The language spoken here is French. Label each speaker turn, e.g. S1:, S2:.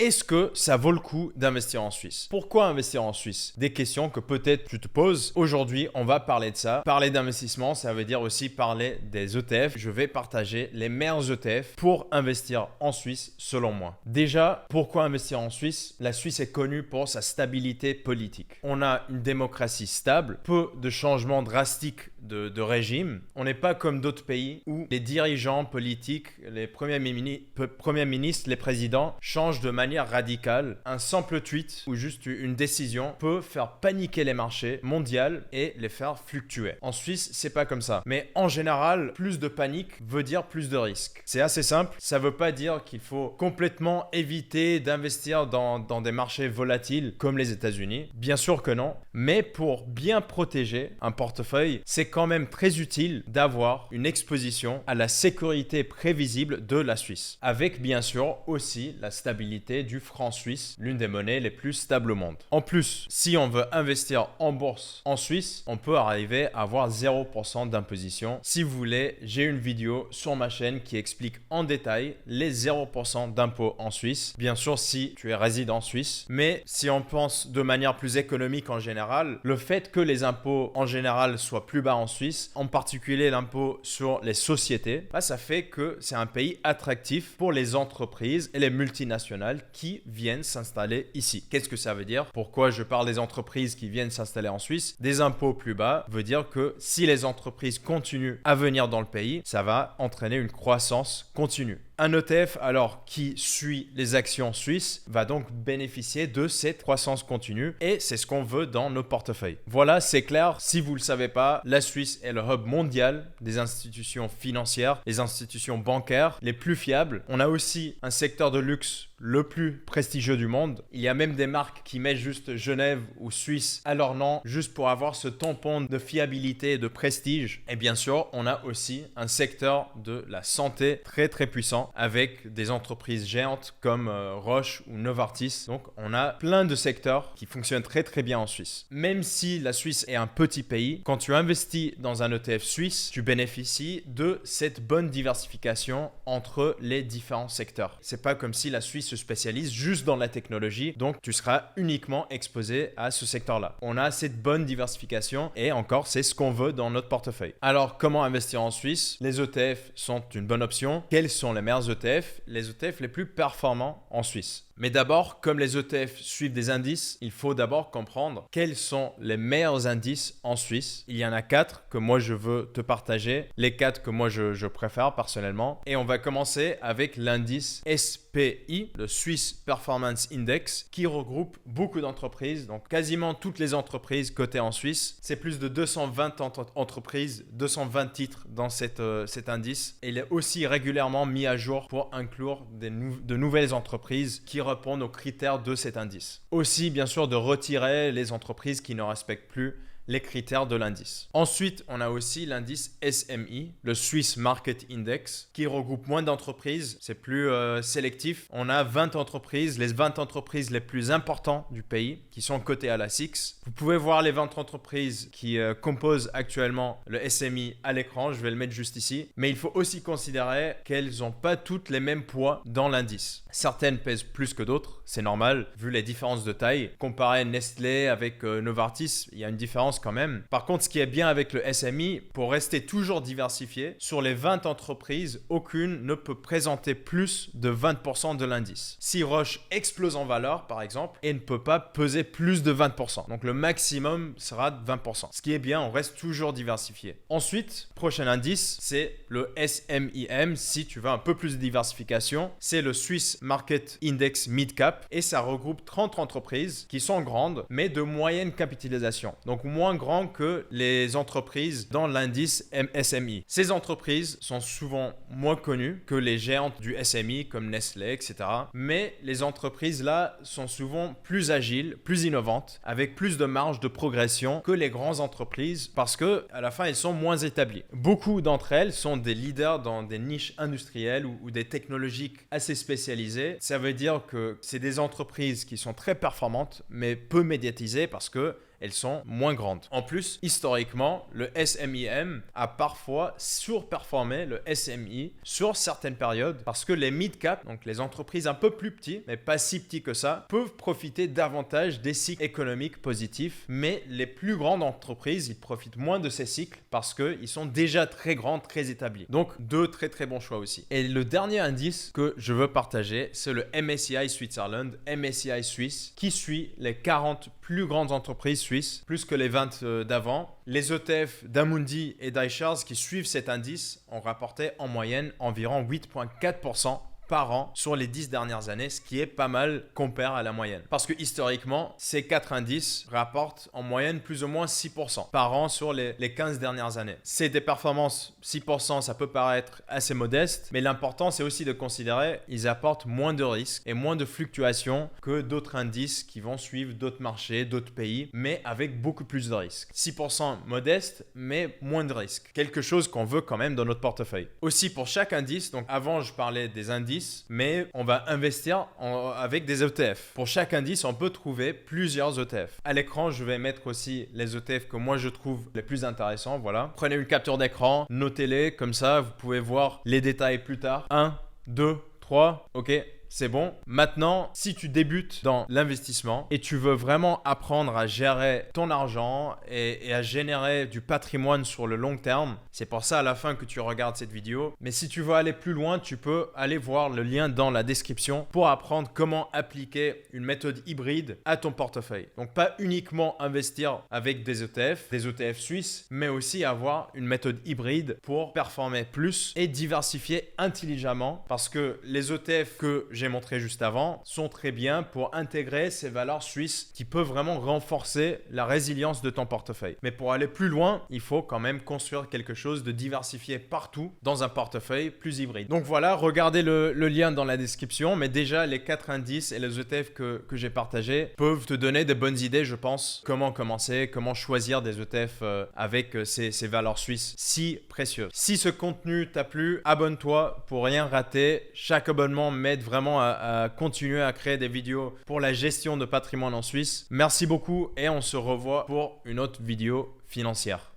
S1: est-ce que ça vaut le coup d'investir en Suisse? Pourquoi investir en Suisse? Des questions que peut-être tu te poses. Aujourd'hui, on va parler de ça. Parler d'investissement, ça veut dire aussi parler des ETF. Je vais partager les meilleurs ETF pour investir en Suisse, selon moi. Déjà, pourquoi investir en Suisse? La Suisse est connue pour sa stabilité politique. On a une démocratie stable, peu de changements drastiques de régime. On n'est pas comme d'autres pays où les dirigeants politiques, les premiers ministres, les présidents changent de manière radicale. Un simple tweet ou juste une décision peut faire paniquer les marchés mondiaux et les faire fluctuer. En Suisse, c'est pas comme ça. Mais en général, plus de panique veut dire plus de risques. C'est assez simple. Ça veut pas dire qu'il faut complètement éviter d'investir dans des marchés volatiles comme les États-Unis. Bien sûr que non. Mais pour bien protéger un portefeuille, c'est quand même très utile d'avoir une exposition à la sécurité prévisible de la Suisse. Avec bien sûr aussi la stabilité du franc suisse, l'une des monnaies les plus stables au monde. En plus, si on veut investir en bourse en Suisse, on peut arriver à avoir 0% d'imposition. Si vous voulez, j'ai une vidéo sur ma chaîne qui explique en détail les 0% d'impôts en Suisse. Bien sûr, si tu es résident suisse. Mais si on pense de manière plus économique en général, le fait que les impôts en général soient plus bas en Suisse, en particulier l'impôt sur les sociétés, ça fait que c'est un pays attractif pour les entreprises et les multinationales qui viennent s'installer ici. Qu'est-ce que ça veut dire? Pourquoi je parle des entreprises qui viennent s'installer en Suisse? Des impôts plus bas veut dire que si les entreprises continuent à venir dans le pays, ça va entraîner une croissance continue. Un ETF, alors, qui suit les actions suisses, va donc bénéficier de cette croissance continue et c'est ce qu'on veut dans nos portefeuilles. Voilà, c'est clair. Si vous ne le savez pas, la Suisse est le hub mondial des institutions financières, les institutions bancaires les plus fiables. On a aussi un secteur de luxe le plus prestigieux du monde. Il y a même des marques qui mettent juste Genève ou Suisse à leur nom juste pour avoir ce tampon de fiabilité et de prestige. Et bien sûr, on a aussi un secteur de la santé très très puissant avec des entreprises géantes comme Roche ou Novartis. Donc on a plein de secteurs qui fonctionnent très très bien en Suisse. Même si la Suisse est un petit pays, quand tu investis dans un ETF suisse, tu bénéficies de cette bonne diversification entre les différents secteurs. C'est pas comme si la Suisse se spécialise juste dans la technologie, donc tu seras uniquement exposé à ce secteur-là. On a cette bonne diversification et encore, c'est ce qu'on veut dans notre portefeuille. Alors, comment investir en Suisse? Les ETF sont une bonne option. Quels sont les meilleurs ETF? Les ETF les plus performants en Suisse. Mais d'abord, comme les ETF suivent des indices, il faut d'abord comprendre quels sont les meilleurs indices en Suisse. Il y en a 4 que moi je veux te partager, les 4 que moi je préfère personnellement. Et on va commencer avec l'indice SPI, le Swiss Performance Index, qui regroupe beaucoup d'entreprises, donc quasiment toutes les entreprises cotées en Suisse. C'est plus de 220 entreprises, 220 titres dans cet indice. Et il est aussi régulièrement mis à jour pour inclure de nouvelles entreprises qui répondent aux critères de cet indice. Aussi, bien sûr, de retirer les entreprises qui ne respectent plus les critères de l'indice. Ensuite, on a aussi l'indice SMI, le Swiss Market Index, qui regroupe moins d'entreprises, c'est plus sélectif. On a 20 entreprises, les 20 entreprises les plus importantes du pays qui sont cotées à la SIX. Vous pouvez voir les 20 entreprises qui composent actuellement le SMI à l'écran, je vais le mettre juste ici. Mais il faut aussi considérer qu'elles n'ont pas toutes les mêmes poids dans l'indice. Certaines pèsent plus que d'autres, c'est normal, vu les différences de taille. Comparé Nestlé avec Novartis, il y a une différence quand même. Par contre, ce qui est bien avec le SMI, pour rester toujours diversifié, sur les 20 entreprises, aucune ne peut présenter plus de 20% de l'indice. Si Roche explose en valeur, par exemple, elle ne peut pas peser plus de 20%. Donc le maximum sera de 20%. Ce qui est bien, on reste toujours diversifié. Ensuite, prochain indice, c'est le SMIM. Si tu veux un peu plus de diversification, c'est le Swiss Market Index Mid Cap et ça regroupe 30 entreprises qui sont grandes, mais de moyenne capitalisation. Donc moins grand que les entreprises dans l'indice SMI. Ces entreprises sont souvent moins connues que les géantes du SMI comme Nestlé, etc. Mais les entreprises là sont souvent plus agiles, plus innovantes, avec plus de marge de progression que les grandes entreprises parce que à la fin elles sont moins établies. Beaucoup d'entre elles sont des leaders dans des niches industrielles ou des technologies assez spécialisées. Ça veut dire que c'est des entreprises qui sont très performantes mais peu médiatisées parce que elles sont moins grandes. En plus, historiquement, le SMIM a parfois surperformé le SMI sur certaines périodes parce que les mid-cap, donc les entreprises un peu plus petites, mais pas si petites que ça, peuvent profiter davantage des cycles économiques positifs, mais les plus grandes entreprises, ils profitent moins de ces cycles parce qu'ils sont déjà très grands, très établis. Donc, deux très très bons choix aussi. Et le dernier indice que je veux partager, c'est le MSCI Switzerland, MSCI Suisse, qui suit les 40 plus grandes entreprises suisses, plus que les 20 d'avant. Les ETF d'Amundi et d'iShares qui suivent cet indice ont rapporté en moyenne environ 8,4% par an sur les 10 dernières années, ce qui est pas mal comparé à la moyenne. Parce que historiquement, ces 4 indices rapportent en moyenne plus ou moins 6% par an sur les 15 dernières années. C'est des performances, 6%, ça peut paraître assez modeste, mais l'important, c'est aussi de considérer ils apportent moins de risques et moins de fluctuations que d'autres indices qui vont suivre d'autres marchés, d'autres pays, mais avec beaucoup plus de risques. 6% modeste, mais moins de risques. Quelque chose qu'on veut quand même dans notre portefeuille. Aussi, pour chaque indice, donc avant, je parlais des indices, mais on va investir avec des ETF. Pour chaque indice, on peut trouver plusieurs ETF. À l'écran, je vais mettre aussi les ETF que moi je trouve les plus intéressants. Voilà. Prenez une capture d'écran, notez-les, comme ça vous pouvez voir les détails plus tard. 1, 2, 3, ok. C'est bon. Maintenant, si tu débutes dans l'investissement et tu veux vraiment apprendre à gérer ton argent et à générer du patrimoine sur le long terme, c'est pour ça à la fin que tu regardes cette vidéo. Mais si tu veux aller plus loin, tu peux aller voir le lien dans la description pour apprendre comment appliquer une méthode hybride à ton portefeuille. Donc pas uniquement investir avec des ETF suisses, mais aussi avoir une méthode hybride pour performer plus et diversifier intelligemment parce que les ETF que j'ai montré juste avant sont très bien pour intégrer ces valeurs suisses qui peuvent vraiment renforcer la résilience de ton portefeuille. Mais pour aller plus loin, il faut quand même construire quelque chose de diversifié partout dans un portefeuille plus hybride. Donc voilà, regardez le lien dans la description, mais déjà les 4 indices et les ETF que j'ai partagés peuvent te donner de bonnes idées, je pense, comment commencer, comment choisir des ETF avec ces valeurs suisses si précieuses. Si ce contenu t'a plu, abonne-toi pour rien rater. Chaque abonnement m'aide vraiment à continuer à créer des vidéos pour la gestion de patrimoine en Suisse. Merci beaucoup et on se revoit pour une autre vidéo financière.